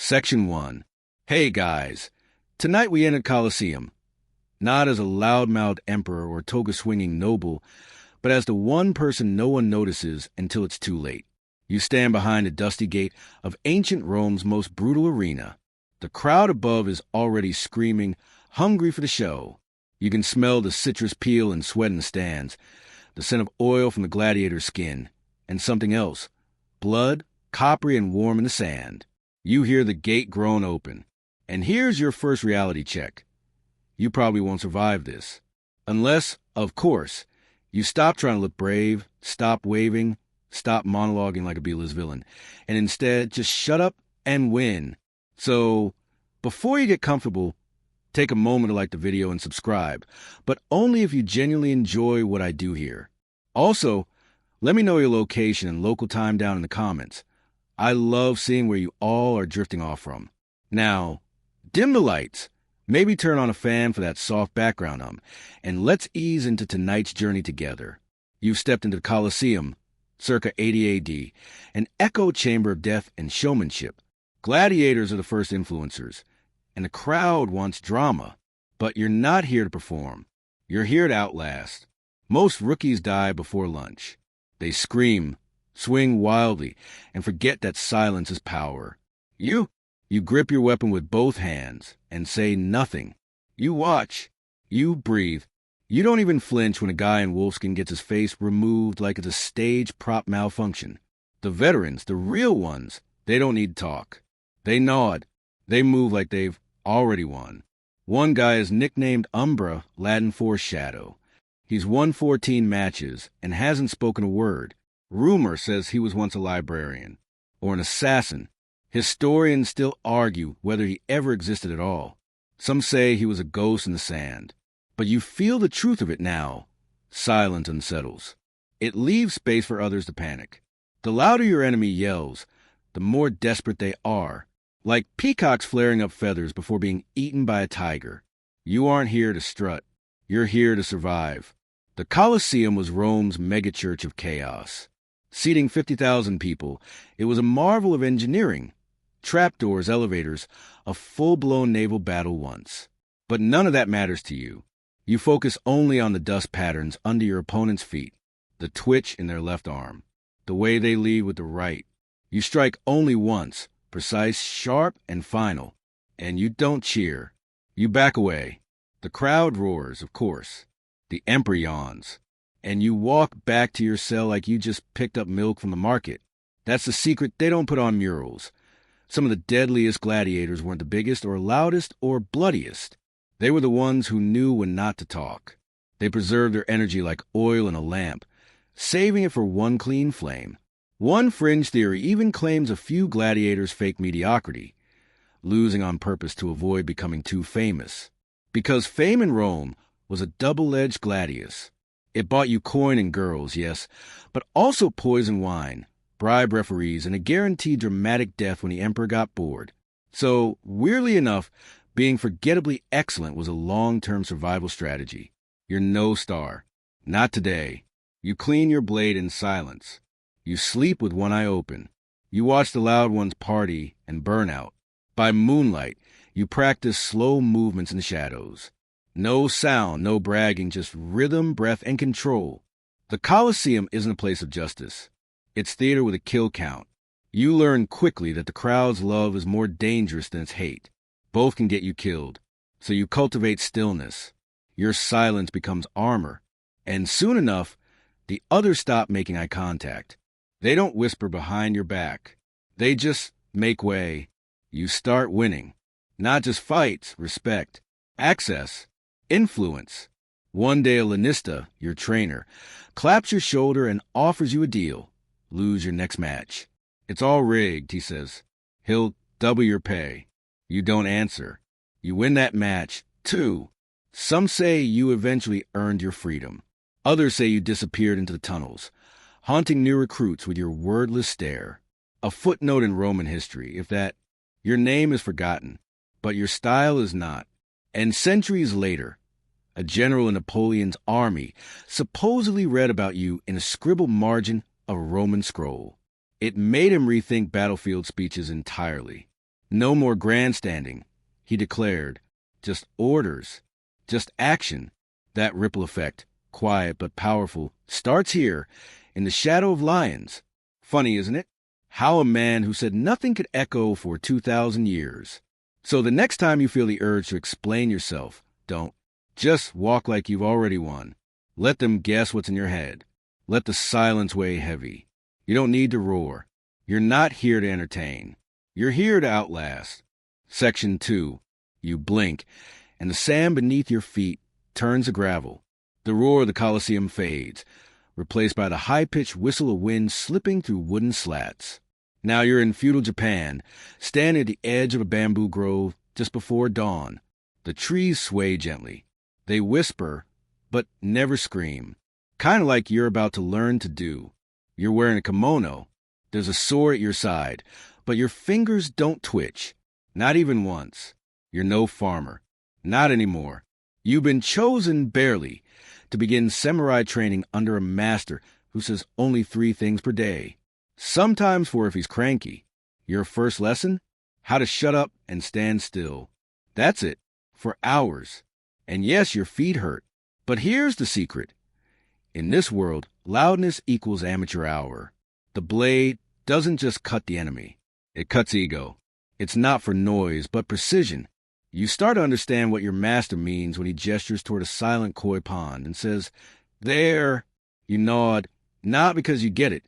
Section 1. Hey guys, tonight we entered Colosseum, not as a loud-mouthed emperor or toga-swinging noble, but as the one person no one notices until it's too late. You stand behind the dusty gate of ancient Rome's most brutal arena. The crowd above is already screaming, hungry for the show. You can smell the citrus peel and sweat in the stands, the scent of oil from the gladiator's skin, and something else, blood, coppery and warm in the sand. You hear the gate groan open, and here's your first reality check. You probably won't survive this. Unless, of course, you stop trying to look brave, stop waving, stop monologuing like a B-list villain, and instead just shut up and win. So, before you get comfortable, take a moment to like the video and subscribe, but only if you genuinely enjoy what I do here. Also, let me know your location and local time down in the comments. I love seeing where you all are drifting off from. Now, dim the lights, maybe turn on a fan for that soft background and let's ease into tonight's journey together. You've stepped into the Colosseum, circa 80 AD, an echo chamber of death and showmanship. Gladiators are the first influencers, and the crowd wants drama. But you're not here to perform. You're here to outlast. Most rookies die before lunch. They scream, swing wildly, and forget that silence is power. You grip your weapon with both hands and say nothing. You watch. You breathe. You don't even flinch when a guy in wolfskin gets his face removed like it's a stage prop malfunction. The veterans, the real ones, they don't need to talk. They nod. They move like they've already won. One guy is nicknamed Umbra, Latin for shadow. He's won 14 matches and hasn't spoken a word. Rumor says he was once a librarian or an assassin. Historians still argue whether he ever existed at all. Some say he was a ghost in the sand. But you feel the truth of it now. Silence unsettles. It leaves space for others to panic. The louder your enemy yells, the more desperate they are. Like peacocks flaring up feathers before being eaten by a tiger. You aren't here to strut. You're here to survive. The Colosseum was Rome's megachurch of chaos. Seating 50,000 people, it was a marvel of engineering. Trapdoors, elevators, a full-blown naval battle once. But none of that matters to you. You focus only on the dust patterns under your opponent's feet, the twitch in their left arm, the way they lead with the right. You strike only once, precise, sharp, and final. And you don't cheer. You back away. The crowd roars, of course. The emperor yawns. And you walk back to your cell like you just picked up milk from the market. That's the secret they don't put on murals. Some of the deadliest gladiators weren't the biggest or loudest or bloodiest. They were the ones who knew when not to talk. They preserved their energy like oil in a lamp, saving it for one clean flame. One fringe theory even claims a few gladiators faked mediocrity, losing on purpose to avoid becoming too famous. Because fame in Rome was a double-edged gladius. It bought you coin and girls, yes, but also poison wine, bribe referees, and a guaranteed dramatic death when the emperor got bored. So, weirdly enough, being forgettably excellent was a long-term survival strategy. You're no star. Not today. You clean your blade in silence. You sleep with one eye open. You watch the loud ones party and burn out. By moonlight, you practice slow movements in the shadows. No sound, no bragging, just rhythm, breath, and control. The Colosseum isn't a place of justice. It's theater with a kill count. You learn quickly that the crowd's love is more dangerous than its hate. Both can get you killed. So you cultivate stillness. Your silence becomes armor. And soon enough, the others stop making eye contact. They don't whisper behind your back. They just make way. You start winning. Not just fights, respect, access, influence. One day a Lanista, your trainer, claps your shoulder and offers you a deal. Lose your next match. It's all rigged, he says. He'll double your pay. You don't answer. You win that match, too. Some say you eventually earned your freedom. Others say you disappeared into the tunnels, haunting new recruits with your wordless stare. A footnote in Roman history, if that. Your name is forgotten, but your style is not. And centuries later, a general in Napoleon's army supposedly read about you in a scribbled margin of a Roman scroll. It made him rethink battlefield speeches entirely. No more grandstanding, he declared. Just orders. Just action. That ripple effect, quiet but powerful, starts here, in the shadow of lions. Funny, isn't it? How a man who said nothing could echo for 2,000 years. So the next time you feel the urge to explain yourself, don't. Just walk like you've already won. Let them guess what's in your head. Let the silence weigh heavy. You don't need to roar. You're not here to entertain. You're here to outlast. Section 2. You blink, and the sand beneath your feet turns to gravel. The roar of the Colosseum fades, replaced by the high-pitched whistle of wind slipping through wooden slats. Now you're in feudal Japan, standing at the edge of a bamboo grove just before dawn. The trees sway gently. They whisper, but never scream. Kind of like you're about to learn to do. You're wearing a kimono. There's a sword at your side, but your fingers don't twitch. Not even once. You're no farmer. Not anymore. You've been chosen barely to begin samurai training under a master who says only 3 things per day. Sometimes 4 if he's cranky. Your first lesson? How to shut up and stand still. That's it. For hours. And yes, your feet hurt. But here's the secret. In this world, loudness equals amateur hour. The blade doesn't just cut the enemy. It cuts ego. It's not for noise, but precision. You start to understand what your master means when he gestures toward a silent koi pond and says, "There." You nod, not because you get it,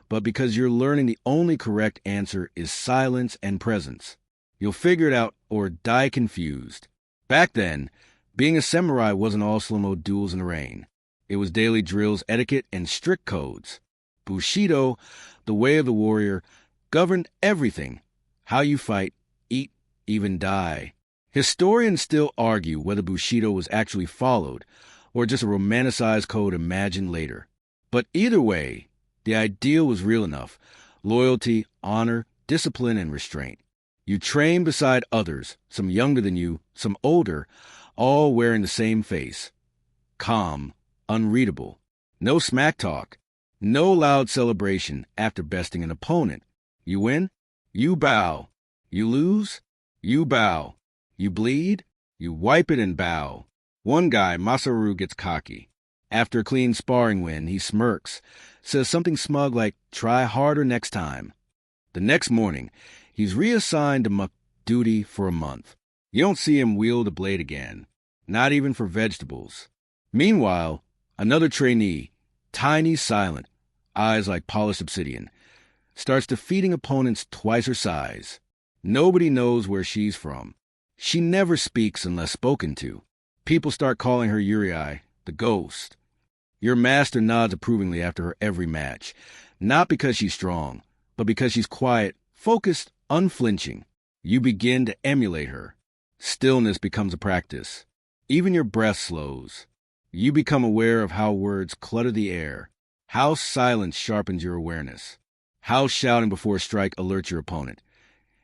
but because you're learning the only correct answer is silence and presence. You'll figure it out or die confused. Back then, being a samurai wasn't all slow-mo duels in the rain. It was daily drills, etiquette, and strict codes. Bushido, the way of the warrior, governed everything. How you fight, eat, even die. Historians still argue whether Bushido was actually followed or just a romanticized code imagined later. But either way, the ideal was real enough. Loyalty, honor, discipline, and restraint. You train beside others, some younger than you, some older, all wearing the same face. Calm, unreadable. No smack talk. No loud celebration after besting an opponent. You win? You bow. You lose? You bow. You bleed? You wipe it and bow. One guy, Masaru, gets cocky. After a clean sparring win, he smirks, says something smug like, "Try harder next time." The next morning, he's reassigned to duty for a month. You don't see him wield a blade again, not even for vegetables. Meanwhile, another trainee, tiny, silent, eyes like polished obsidian, starts defeating opponents twice her size. Nobody knows where she's from. She never speaks unless spoken to. People start calling her Yuri, the ghost. Your master nods approvingly after her every match, not because she's strong, but because she's quiet, focused, unflinching. You begin to emulate her. Stillness becomes a practice. Even your breath slows. You become aware of how words clutter the air, how silence sharpens your awareness, how shouting before a strike alerts your opponent,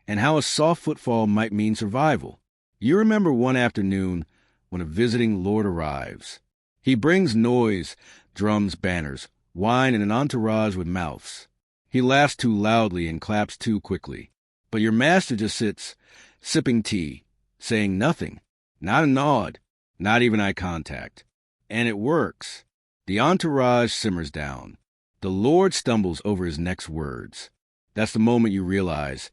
and how a soft footfall might mean survival. You remember one afternoon when a visiting lord arrives. He brings noise, drums, banners, wine, and an entourage with mouths. He laughs too loudly and claps too quickly. But your master just sits, sipping tea, saying nothing, not a nod, not even eye contact. And it works. The entourage simmers down. The Lord stumbles over his next words. That's the moment you realize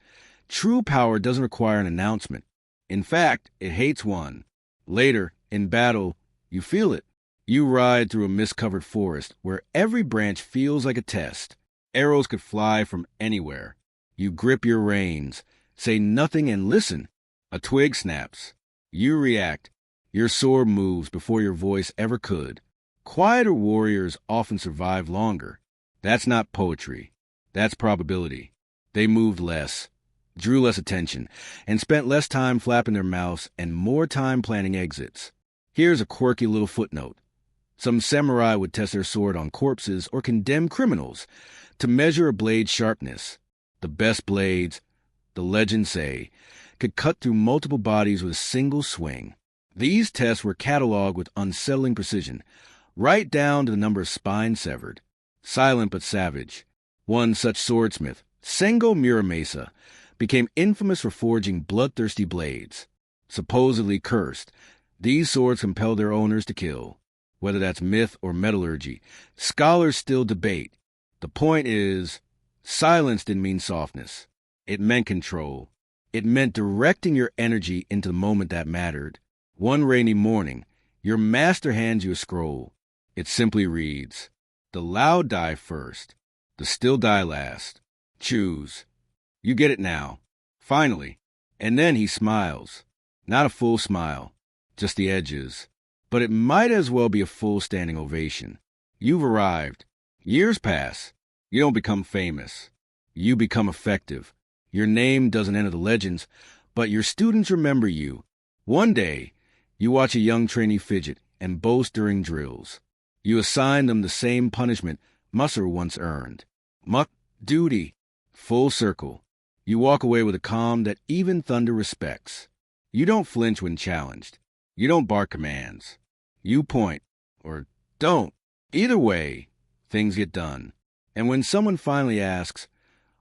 true power doesn't require an announcement. In fact, it hates one. Later, in battle, you feel it. You ride through a mist-covered forest where every branch feels like a test. Arrows could fly from anywhere. You grip your reins, say nothing and listen. A twig snaps. You react. Your sword moves before your voice ever could. Quieter warriors often survive longer. That's not poetry. That's probability. They moved less, drew less attention, and spent less time flapping their mouths and more time planning exits. Here's a quirky little footnote. Some samurai would test their sword on corpses or condemn criminals to measure a blade's sharpness. The best blades, the legends say, could cut through multiple bodies with a single swing. These tests were cataloged with unsettling precision, right down to the number of spines severed. Silent but savage. One such swordsmith, Sengo Muramasa, became infamous for forging bloodthirsty blades. Supposedly cursed, these swords compel their owners to kill. Whether that's myth or metallurgy, scholars still debate. The point is, silence didn't mean softness. It meant control. It meant directing your energy into the moment that mattered. One rainy morning, your master hands you a scroll. It simply reads, "The loud die first, the still die last. Choose." You get it now. Finally. And then he smiles. Not a full smile, just the edges. But it might as well be a full standing ovation. You've arrived. Years pass. You don't become famous. You become effective. Your name doesn't enter the legends, but your students remember you. One day, you watch a young trainee fidget and boast during drills. You assign them the same punishment Musser once earned. Muck duty. Full circle. You walk away with a calm that even thunder respects. You don't flinch when challenged. You don't bark commands. You point, or don't. Either way, things get done. And when someone finally asks,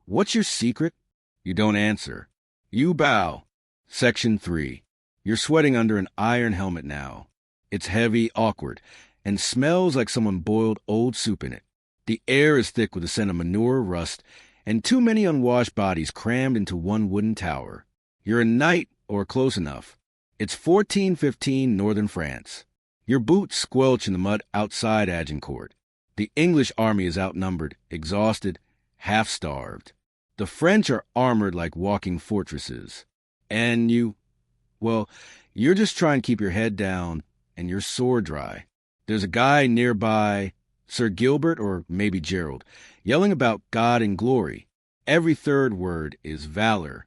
"What's your secret?" you don't answer. You bow. Section 3. You're sweating under an iron helmet now. It's heavy, awkward, and smells like someone boiled old soup in it. The air is thick with the scent of manure, rust, and too many unwashed bodies crammed into one wooden tower. You're a knight, or close enough. It's 1415 northern France. Your boots squelch in the mud outside Agincourt. The English army is outnumbered, exhausted, half-starved. The French are armored like walking fortresses. And you're just trying to keep your head down and your sword dry. There's a guy nearby, Sir Gilbert or maybe Gerald, yelling about God and glory. Every third word is valor.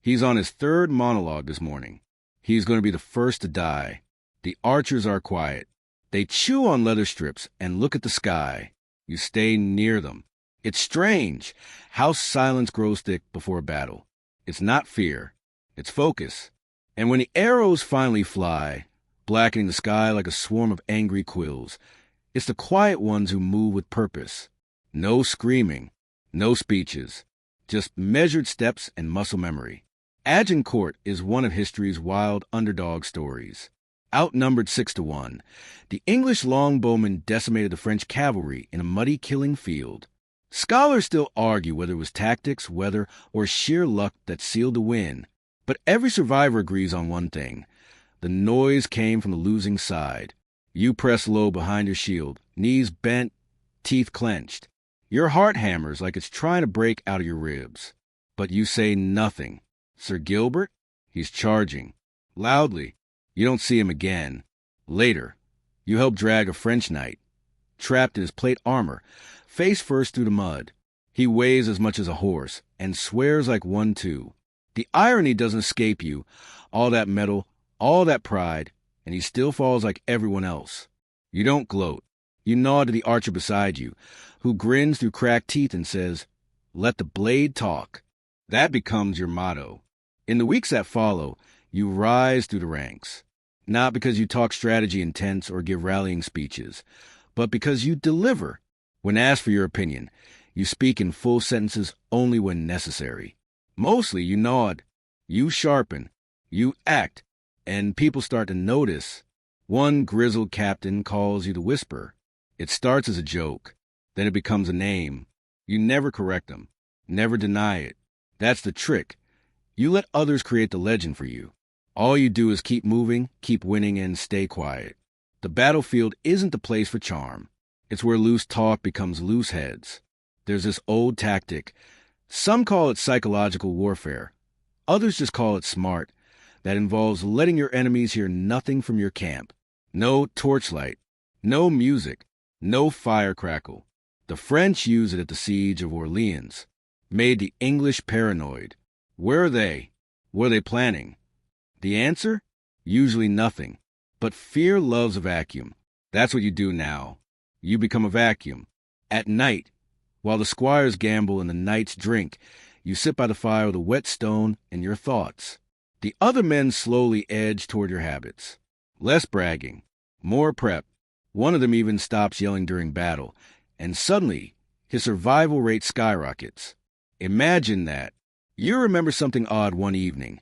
He's on his third monologue this morning. He's going to be the first to die. The archers are quiet. They chew on leather strips and look at the sky. You stay near them. It's strange how silence grows thick before a battle. It's not fear. It's focus. And when the arrows finally fly, blackening the sky like a swarm of angry quills, it's the quiet ones who move with purpose. No screaming, no speeches, just measured steps and muscle memory. Agincourt is one of history's wild underdog stories. Outnumbered 6-1, the English longbowmen decimated the French cavalry in a muddy killing field. Scholars still argue whether it was tactics, weather, or sheer luck that sealed the win, but every survivor agrees on one thing. The noise came from the losing side. You press low behind your shield, knees bent, teeth clenched. Your heart hammers like it's trying to break out of your ribs. But you say nothing. Sir Gilbert? He's charging. Loudly. You don't see him again. Later, you help drag a French knight, trapped in his plate armor, face first through the mud. He weighs as much as a horse, and swears like one too. The irony doesn't escape you. All that metal, all that pride, and he still falls like everyone else. You don't gloat. You nod to the archer beside you, who grins through cracked teeth and says, "Let the blade talk." That becomes your motto. In the weeks that follow, you rise through the ranks. Not because you talk strategy in tents or give rallying speeches, but because you deliver. When asked for your opinion, you speak in full sentences only when necessary. Mostly you nod, you sharpen, you act, and people start to notice. One grizzled captain calls you the Whisper. It starts as a joke, then it becomes a name. You never correct them, never deny it. That's the trick. You let others create the legend for you. All you do is keep moving, keep winning, and stay quiet. The battlefield isn't the place for charm. It's where loose talk becomes loose heads. There's this old tactic. Some call it psychological warfare. Others just call it smart. That involves letting your enemies hear nothing from your camp. No torchlight, no music, no firecrackle. The French used it at the siege of Orleans. Made the English paranoid. Where are they? What are they planning? The answer? Usually nothing. But fear loves a vacuum. That's what you do now. You become a vacuum. At night, while the squires gamble and the knights drink, you sit by the fire with a wet stone and your thoughts. The other men slowly edge toward your habits. Less bragging, more prep. One of them even stops yelling during battle, and suddenly his survival rate skyrockets. Imagine that. You remember something odd one evening.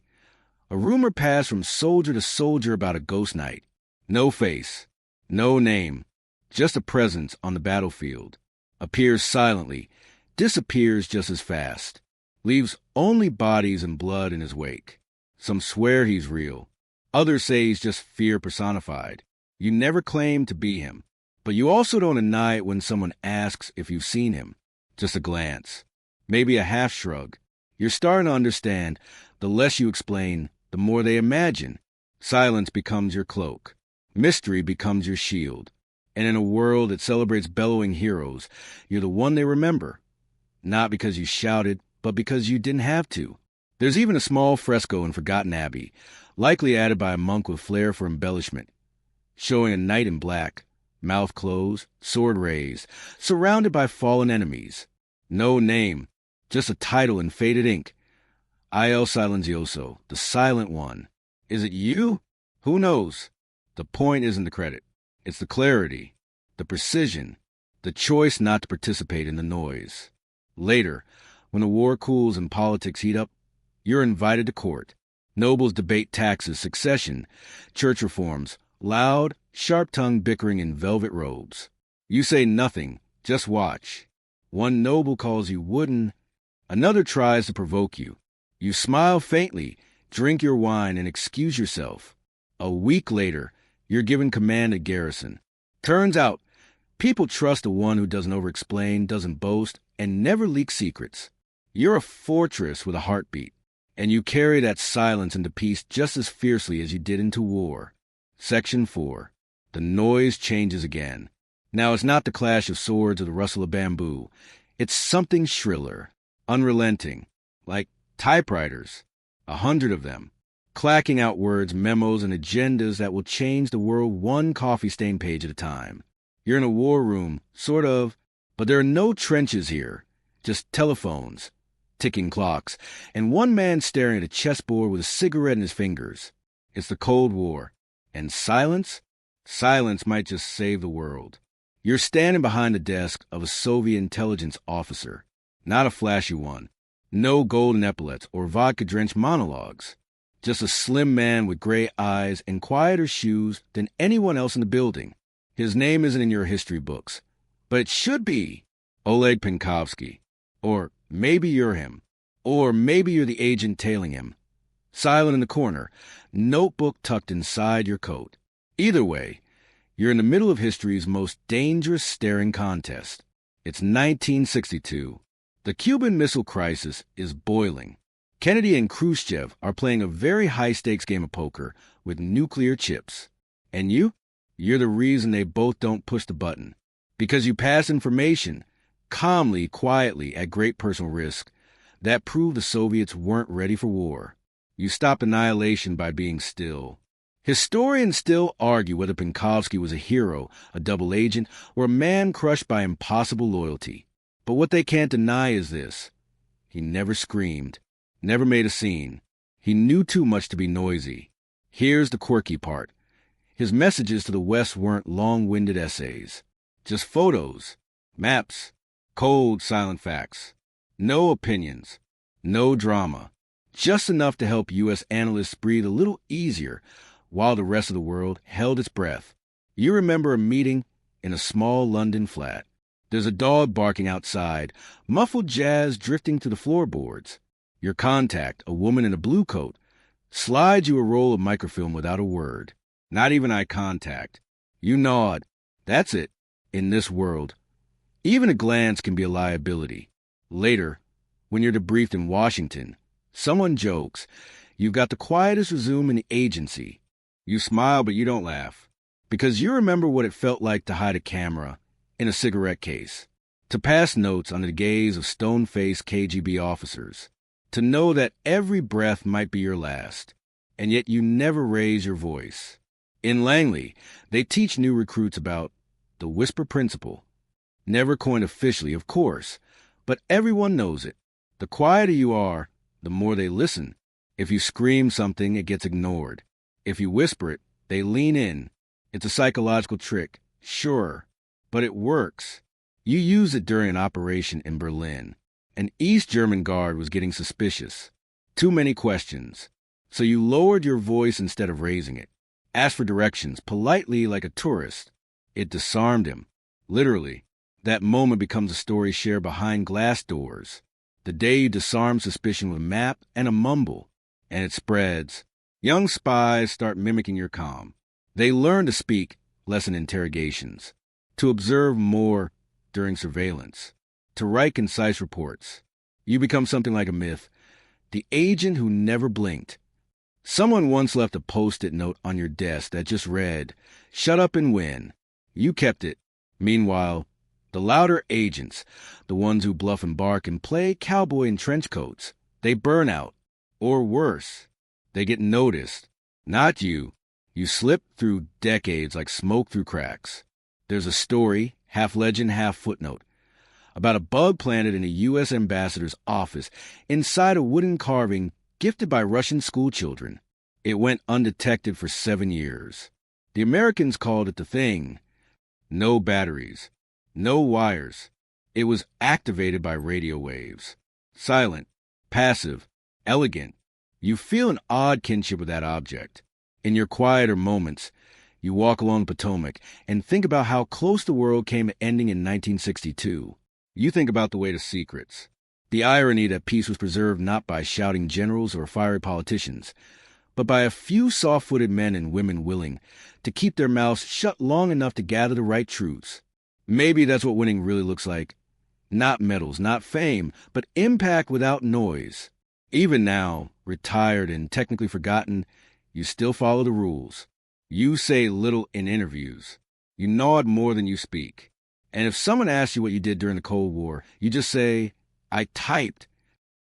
A rumor passed from soldier to soldier about a ghost knight. No face, no name, just a presence on the battlefield. Appears silently, disappears just as fast. Leaves only bodies and blood in his wake. Some swear he's real. Others say he's just fear personified. You never claim to be him, but you also don't deny it when someone asks if you've seen him. Just a glance. Maybe a half shrug. You're starting to understand. The less you explain, the more they imagine. Silence becomes your cloak. Mystery becomes your shield. And in a world that celebrates bellowing heroes, you're the one they remember. Not because you shouted, but because you didn't have to. There's even a small fresco in Forgotten Abbey, likely added by a monk with flair for embellishment, showing a knight in black, mouth closed, sword raised, surrounded by fallen enemies. No name, just a title in faded ink. I.L. Silenzioso, the Silent One. Is it you? Who knows? The point isn't the credit. It's the clarity, the precision, the choice not to participate in the noise. Later, when the war cools and politics heat up, you're invited to court. Nobles debate taxes, succession, church reforms, loud, sharp-tongued bickering in velvet robes. You say nothing, just watch. One noble calls you wooden, another tries to provoke you. You smile faintly, drink your wine, and excuse yourself. A week later, you're given command at garrison. Turns out, people trust the one who doesn't over-explain, doesn't boast, and never leaks secrets. You're a fortress with a heartbeat, and you carry that silence into peace just as fiercely as you did into war. Section 4. The noise changes again. Now it's not the clash of swords or the rustle of bamboo. It's something shriller, unrelenting, like typewriters, 100 of them, clacking out words, memos, and agendas that will change the world one coffee-stained page at a time. You're in a war room, sort of, but there are no trenches here, just telephones, ticking clocks, and one man staring at a chessboard with a cigarette in his fingers. It's the Cold War. And silence? Silence might just save the world. You're standing behind the desk of a Soviet intelligence officer, not a flashy one. No golden epaulets or vodka-drenched monologues. Just a slim man with gray eyes and quieter shoes than anyone else in the building. His name isn't in your history books, but it should be. Oleg Penkovsky. Or maybe you're him. Or maybe you're the agent tailing him. Silent in the corner, notebook tucked inside your coat. Either way, you're in the middle of history's most dangerous staring contest. It's 1962. The Cuban Missile Crisis is boiling. Kennedy and Khrushchev are playing a very high-stakes game of poker with nuclear chips. And you're the reason they both don't push the button. Because you pass information, calmly, quietly, at great personal risk, that proved the Soviets weren't ready for war. You stopped annihilation by being still. Historians still argue whether Penkovsky was a hero, a double agent, or a man crushed by impossible loyalty. But what they can't deny is this. He never screamed, never made a scene. He knew too much to be noisy. Here's the quirky part. His messages to the West weren't long-winded essays. Just photos, maps, cold, silent facts. No opinions, no drama. Just enough to help U.S. analysts breathe a little easier while the rest of the world held its breath. You remember a meeting in a small London flat. There's a dog barking outside, muffled jazz drifting through the floorboards. Your contact, a woman in a blue coat, slides you a roll of microfilm without a word. Not even eye contact. You nod. That's it. In this world. Even a glance can be a liability. Later, when you're debriefed in Washington, someone jokes, you've got the quietest resume in the agency. You smile, but you don't laugh. Because you remember what it felt like to hide a camera in a cigarette case, to pass notes under the gaze of stone-faced KGB officers, to know that every breath might be your last, and yet you never raise your voice. In Langley, they teach new recruits about the whisper principle. Never coined officially, of course, but everyone knows it. The quieter you are, the more they listen. If you scream something, it gets ignored. If you whisper it, they lean in. It's a psychological trick, sure, but it works. You use it during an operation in Berlin. An East German guard was getting suspicious. Too many questions. So you lowered your voice instead of raising it. Asked for directions, politely like a tourist. It disarmed him. Literally. That moment becomes a story shared behind glass doors. The day you disarm suspicion with a map and a mumble. And it spreads. Young spies start mimicking your calm. They learn to speak less in interrogations. To observe more during surveillance. To write concise reports. You become something like a myth. The agent who never blinked. Someone once left a post-it note on your desk that just read, "Shut up and win." You kept it. Meanwhile, the louder agents, the ones who bluff and bark and play cowboy in trench coats, they burn out. Or worse, they get noticed. Not you. You slip through decades like smoke through cracks. There's a story, half legend, half footnote, about a bug planted in a U.S. ambassador's office inside a wooden carving gifted by Russian schoolchildren. It went undetected for 7 years. The Americans called it the thing. No batteries. No wires. It was activated by radio waves. Silent. Passive. Elegant. You feel an odd kinship with that object. In your quieter moments, you walk along the Potomac and think about how close the world came to ending in 1962. You think about the weight of secrets. The irony that peace was preserved not by shouting generals or fiery politicians, but by a few soft-footed men and women willing to keep their mouths shut long enough to gather the right truths. Maybe that's what winning really looks like. Not medals, not fame, but impact without noise. Even now, retired and technically forgotten, you still follow the rules. You say little in interviews. You nod more than you speak. And if someone asks you what you did during the Cold War, you just say, "I typed."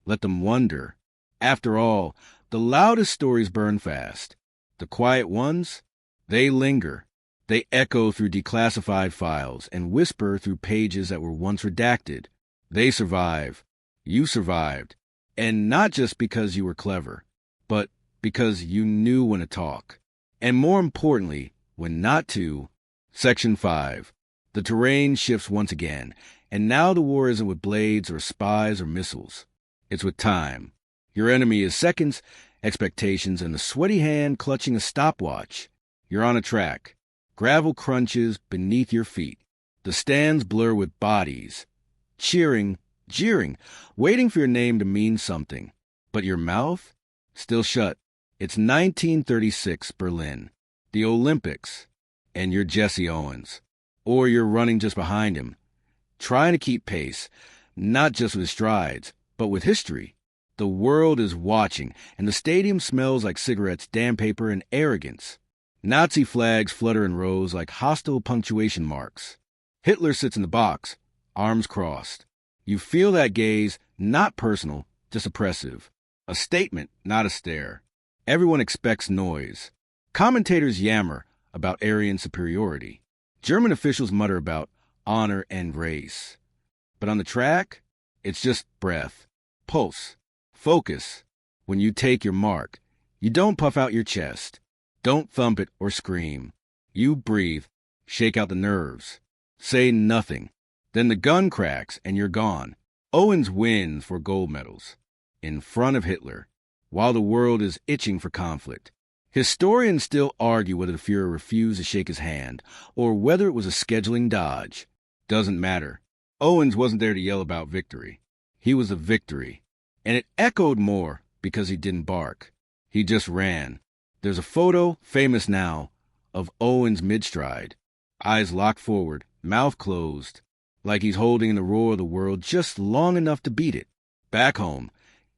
Let them wonder. After all, the loudest stories burn fast. The quiet ones, they linger. They echo through declassified files and whisper through pages that were once redacted. They survive. You survived. And not just because you were clever, but because you knew when to talk. And more importantly, when not to. Section 5. The terrain shifts once again, and now the war isn't with blades or spies or missiles. It's with time. Your enemy is seconds, expectations, and the sweaty hand clutching a stopwatch. You're on a track. Gravel crunches beneath your feet. The stands blur with bodies. Cheering, jeering, waiting for your name to mean something. But your mouth? Still shut. It's 1936, Berlin. The Olympics. And you're Jesse Owens. Or you're running just behind him, trying to keep pace, not just with his strides, but with history. The world is watching, and the stadium smells like cigarettes, damn paper, and arrogance. Nazi flags flutter in rows like hostile punctuation marks. Hitler sits in the box, arms crossed. You feel that gaze, not personal, just oppressive. A statement, not a stare. Everyone expects noise. Commentators yammer about Aryan superiority. German officials mutter about honor and race. But on the track, it's just breath, pulse, focus. When you take your mark, you don't puff out your chest. Don't thump it or scream. You breathe, shake out the nerves. Say nothing. Then the gun cracks and you're gone. Owens wins for gold medals. In front of Hitler, while the world is itching for conflict. Historians still argue whether the Fuhrer refused to shake his hand, or whether it was a scheduling dodge. Doesn't matter. Owens wasn't there to yell about victory. He was a victory. And it echoed more because he didn't bark. He just ran. There's a photo, famous now, of Owens mid-stride. Eyes locked forward, mouth closed, like he's holding in the roar of the world just long enough to beat it. Back home,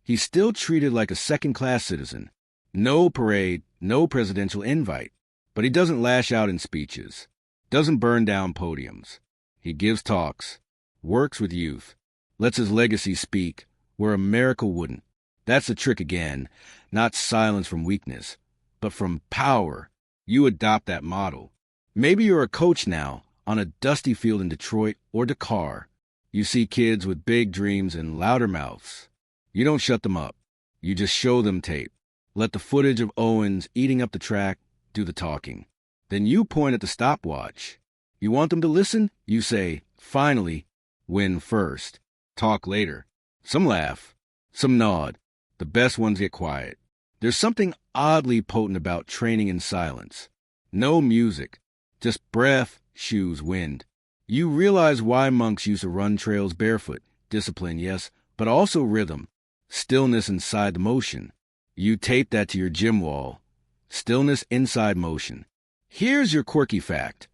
he's still treated like a second-class citizen. No parade, no presidential invite. But he doesn't lash out in speeches, doesn't burn down podiums. He gives talks, works with youth, lets his legacy speak where America wouldn't. That's the trick again, not silence from weakness, but from power. You adopt that model. Maybe you're a coach now on a dusty field in Detroit or Dakar. You see kids with big dreams and louder mouths. You don't shut them up. You just show them tape. Let the footage of Owens eating up the track do the talking. Then you point at the stopwatch. You want them to listen? You say, finally, win first. Talk later. Some laugh, some nod. The best ones get quiet. There's something oddly potent about training in silence. No music, just breath, shoes, wind. You realize why monks used to run trails barefoot. Discipline, yes, but also rhythm. Stillness inside the motion. You tape that to your gym wall. Stillness inside motion. Here's your quirky fact.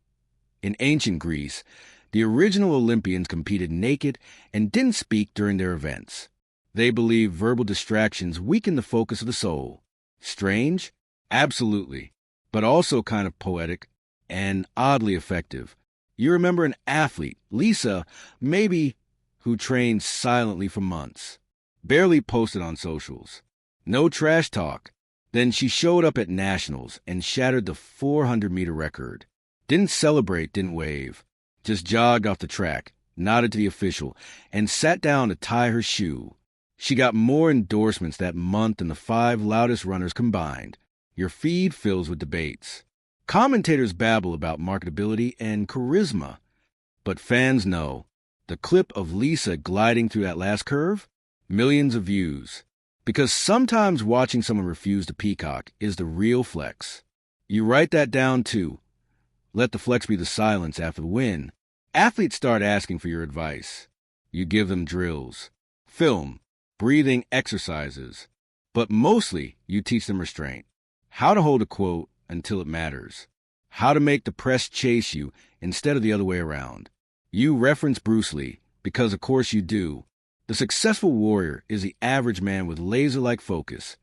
In ancient Greece, the original Olympians competed naked and didn't speak during their events. They believed verbal distractions weakened the focus of the soul. Strange? Absolutely. But also kind of poetic and oddly effective. You remember an athlete, Lisa, maybe, who trained silently for months. Barely posted on socials. No trash talk. Then she showed up at nationals and shattered the 400-meter record. Didn't celebrate, didn't wave. Just jogged off the track, nodded to the official, and sat down to tie her shoe. She got more endorsements that month than the 5 loudest runners combined. Your feed fills with debates. Commentators babble about marketability and charisma. But fans know. The clip of Lisa gliding through that last curve? Millions of views. Because sometimes watching someone refuse to peacock is the real flex. You write that down too. Let the flex be the silence after the win. Athletes start asking for your advice. You give them drills, film, breathing exercises. But mostly, you teach them restraint. How to hold a quote until it matters. How to make the press chase you instead of the other way around. You reference Bruce Lee, because of course you do. The successful warrior is the average man with laser-like focus.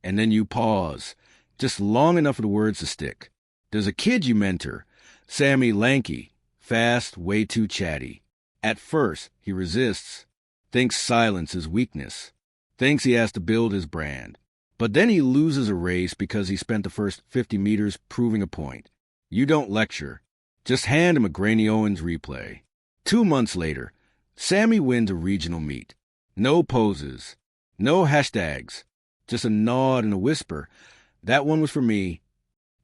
And then you pause, just long enough for the words to stick. There's a kid you mentor, Sammy Lanky, fast, way too chatty. At first, he resists, thinks silence is weakness, thinks he has to build his brand. But then he loses a race because he spent the first 50 meters proving a point. You don't lecture, just hand him a Granny Owens replay. 2 months later, Sammy wins a regional meet. No poses, no hashtags, just a nod and a whisper. That one was for me.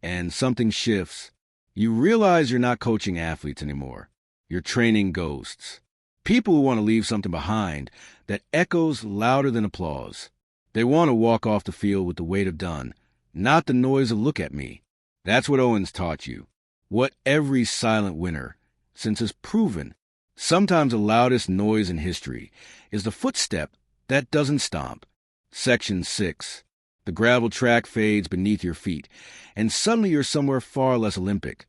And something shifts. You realize you're not coaching athletes anymore. You're training ghosts. People who want to leave something behind that echoes louder than applause. They want to walk off the field with the weight of done, not the noise of look at me. That's what Owens taught you. What every silent winner, since it's proven, sometimes the loudest noise in history is the footstep that doesn't stomp. Section 6. The gravel track fades beneath your feet, and suddenly you're somewhere far less Olympic.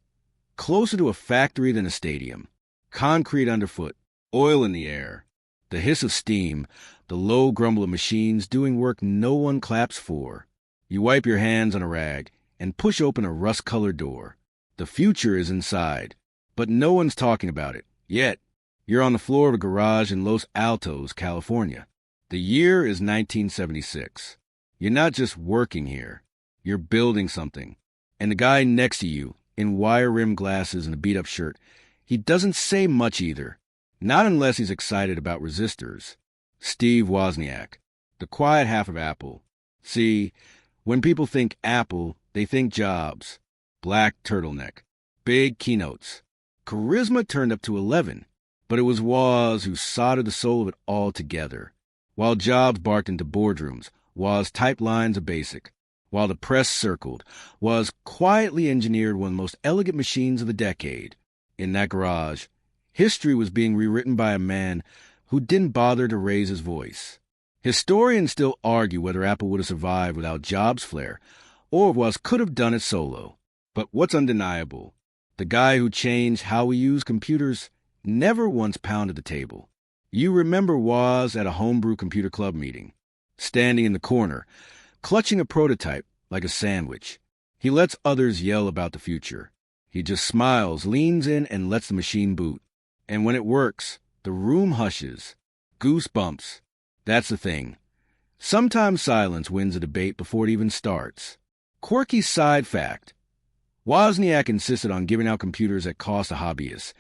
Closer to a factory than a stadium. Concrete underfoot, oil in the air, the hiss of steam, the low grumble of machines doing work no one claps for. You wipe your hands on a rag and push open a rust-colored door. The future is inside, but no one's talking about it, yet. You're on the floor of a garage in Los Altos, California. The year is 1976. You're not just working here. You're building something. And the guy next to you, in wire-rimmed glasses and a beat-up shirt, he doesn't say much either. Not unless he's excited about resistors. Steve Wozniak, the quiet half of Apple. See, when people think Apple, they think Jobs. Black turtleneck. Big keynotes. Charisma turned up to 11. But it was Woz who soldered the soul of it all together. While Jobs barked into boardrooms, Woz typed lines of BASIC. While the press circled, Woz quietly engineered one of the most elegant machines of the decade. In that garage, history was being rewritten by a man who didn't bother to raise his voice. Historians still argue whether Apple would have survived without Jobs' flair, or if Woz could have done it solo. But what's undeniable? The guy who changed how we use computers never once pounded the table. You remember Woz at a homebrew computer club meeting, standing in the corner, clutching a prototype like a sandwich. He lets others yell about the future. He just smiles, leans in, and lets the machine boot. And when it works, the room hushes. Goosebumps. That's the thing. Sometimes silence wins a debate before it even starts. Quirky side fact. Wozniak insisted on giving out computers at cost to hobbyists,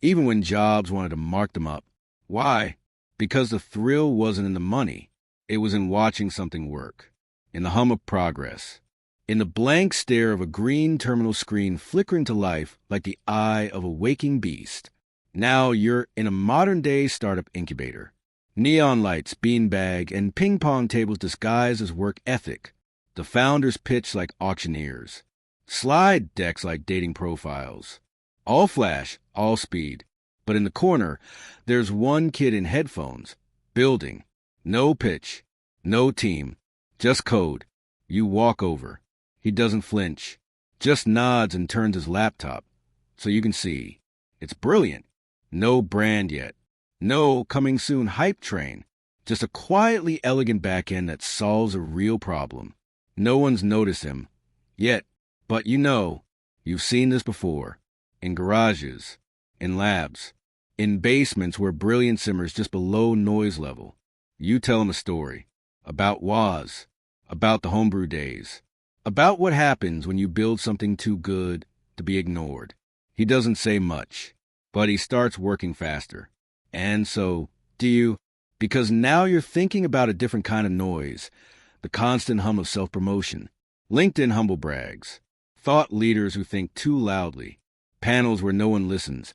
even when Jobs wanted to mark them up. Why? Because the thrill wasn't in the money. It was in watching something work, in the hum of progress, in the blank stare of a green terminal screen flickering to life like the eye of a waking beast. Now you're in a modern-day startup incubator. Neon lights, beanbag, and ping pong tables disguised as work ethic. The founders pitch like auctioneers. Slide decks like dating profiles. All flash, all speed. But in the corner, there's one kid in headphones, building. No pitch, no team, just code. You walk over. He doesn't flinch, just nods and turns his laptop so you can see. It's brilliant. No brand yet. No coming soon hype train. Just a quietly elegant backend that solves a real problem. No one's noticed him yet, but you've seen this before. In garages, in labs, in basements where brilliance simmers just below noise level. You tell him a story about Woz, about the homebrew days, about what happens when you build something too good to be ignored. He doesn't say much, but he starts working faster. And so, do you? Because now you're thinking about a different kind of noise, the constant hum of self-promotion, LinkedIn humble brags, thought leaders who think too loudly, panels where no one listens,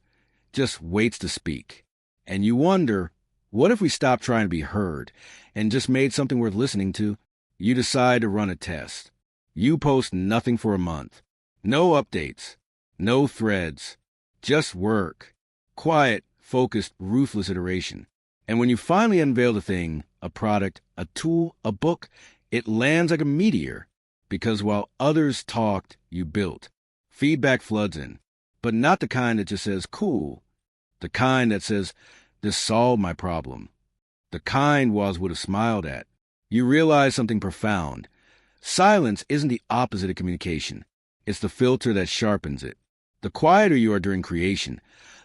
just waits to speak. And you wonder, what if we stopped trying to be heard and just made something worth listening to? You decide to run a test. You post nothing for a month. No updates. No threads. Just work. Quiet, focused, ruthless iteration. And when you finally unveil the thing, a product, a tool, a book, it lands like a meteor. Because while others talked, you built. Feedback floods in. But not the kind that just says, cool. The kind that says, this solved my problem. The kind Woz would have smiled at. You realize something profound. Silence isn't the opposite of communication. It's the filter that sharpens it. The quieter you are during creation,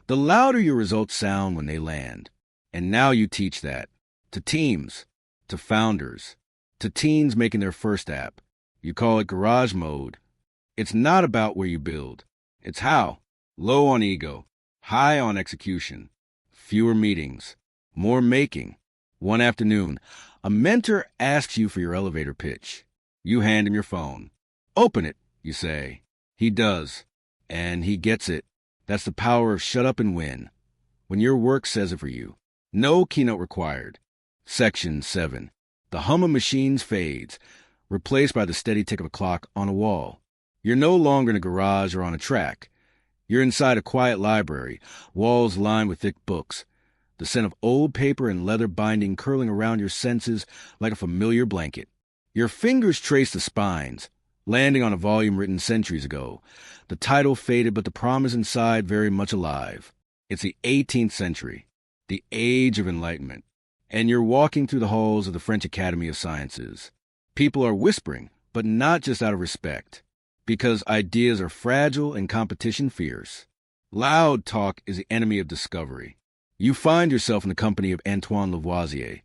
the louder your results sound when they land. And now you teach that. To teams. To founders. To teens making their first app. You call it garage mode. It's not about where you build. It's how. Low on ego. High on execution. Fewer meetings. More making. One afternoon, a mentor asks you for your elevator pitch. You hand him your phone. Open it, you say. He does. And he gets it. That's the power of shut up and win. When your work says it for you. No keynote required. Section 7. The hum of machines fades, replaced by the steady tick of a clock on a wall. You're no longer in a garage or on a track. You're inside a quiet library, walls lined with thick books, the scent of old paper and leather binding curling around your senses like a familiar blanket. Your fingers trace the spines, landing on a volume written centuries ago. The title faded, but the promise inside very much alive. It's the 18th century, the age of enlightenment, and you're walking through the halls of the French Academy of Sciences. People are whispering, but not just out of respect, because ideas are fragile and competition fierce. Loud talk is the enemy of discovery. You find yourself in the company of Antoine Lavoisier,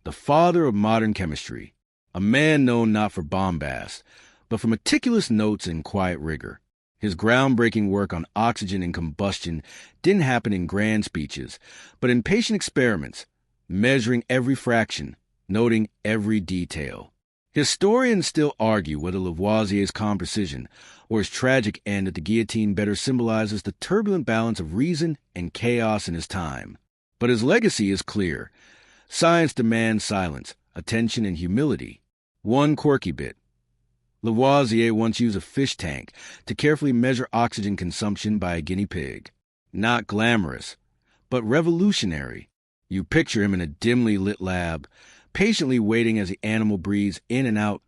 the father of modern chemistry, a man known not for bombast, but for meticulous notes and quiet rigor. His groundbreaking work on oxygen and combustion didn't happen in grand speeches, but in patient experiments, measuring every fraction, noting every detail. Historians still argue whether Lavoisier's calm precision or his tragic end at the guillotine better symbolizes the turbulent balance of reason and chaos in his time. But his legacy is clear. Science demands silence, attention, and humility. One quirky bit. Lavoisier once used a fish tank to carefully measure oxygen consumption by a guinea pig. Not glamorous, but revolutionary. You picture him in a dimly lit lab, patiently waiting as the animal breathes in and out,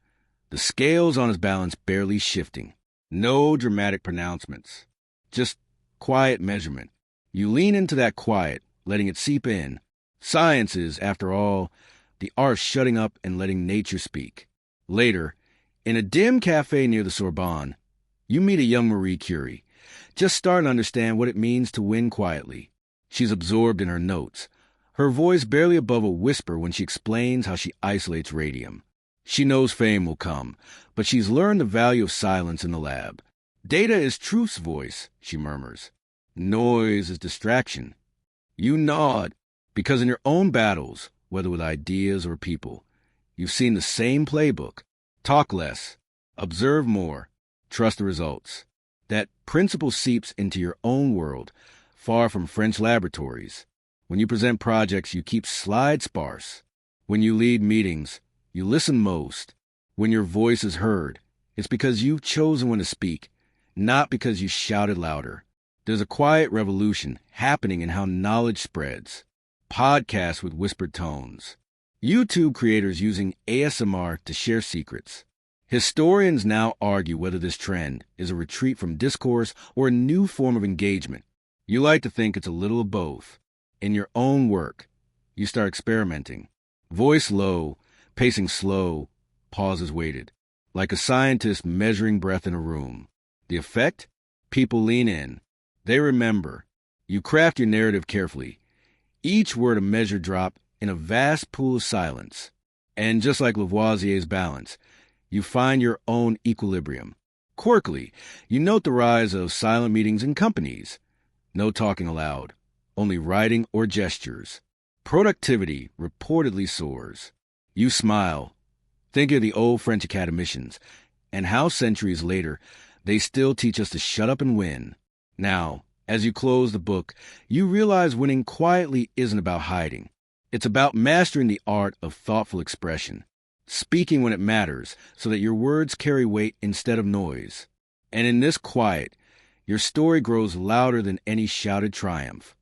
the scales on his balance barely shifting. No dramatic pronouncements, just quiet measurement. You lean into that quiet, letting it seep in. Science is, after all, the art of shutting up and letting nature speak. Later, in a dim cafe near the Sorbonne, you meet a young Marie Curie, just starting to understand what it means to win quietly. She's absorbed in her notes, her voice barely above a whisper when she explains how she isolates radium. She knows fame will come, but she's learned the value of silence in the lab. Data is truth's voice, she murmurs. Noise is distraction. You nod, because in your own battles, whether with ideas or people, you've seen the same playbook. Talk less, observe more, trust the results. That principle seeps into your own world, far from French laboratories. When you present projects, you keep slides sparse. When you lead meetings, you listen most. When your voice is heard, it's because you've chosen when to speak, not because you shouted louder. There's a quiet revolution happening in how knowledge spreads. Podcasts with whispered tones. YouTube creators using ASMR to share secrets. Historians now argue whether this trend is a retreat from discourse or a new form of engagement. You like to think it's a little of both. In your own work, you start experimenting. Voice low, pacing slow, pauses weighted. Like a scientist measuring breath in a room. The effect? People lean in. They remember. You craft your narrative carefully. Each word a measured drop in a vast pool of silence. And just like Lavoisier's balance, you find your own equilibrium. Quirkily, you note the rise of silent meetings in companies. No talking aloud, only writing or gestures. Productivity reportedly soars. You smile. Think of the old French academicians, and how centuries later, they still teach us to shut up and win. Now, as you close the book, you realize winning quietly isn't about hiding. It's about mastering the art of thoughtful expression, speaking when it matters so that your words carry weight instead of noise. And in this quiet, your story grows louder than any shouted triumph.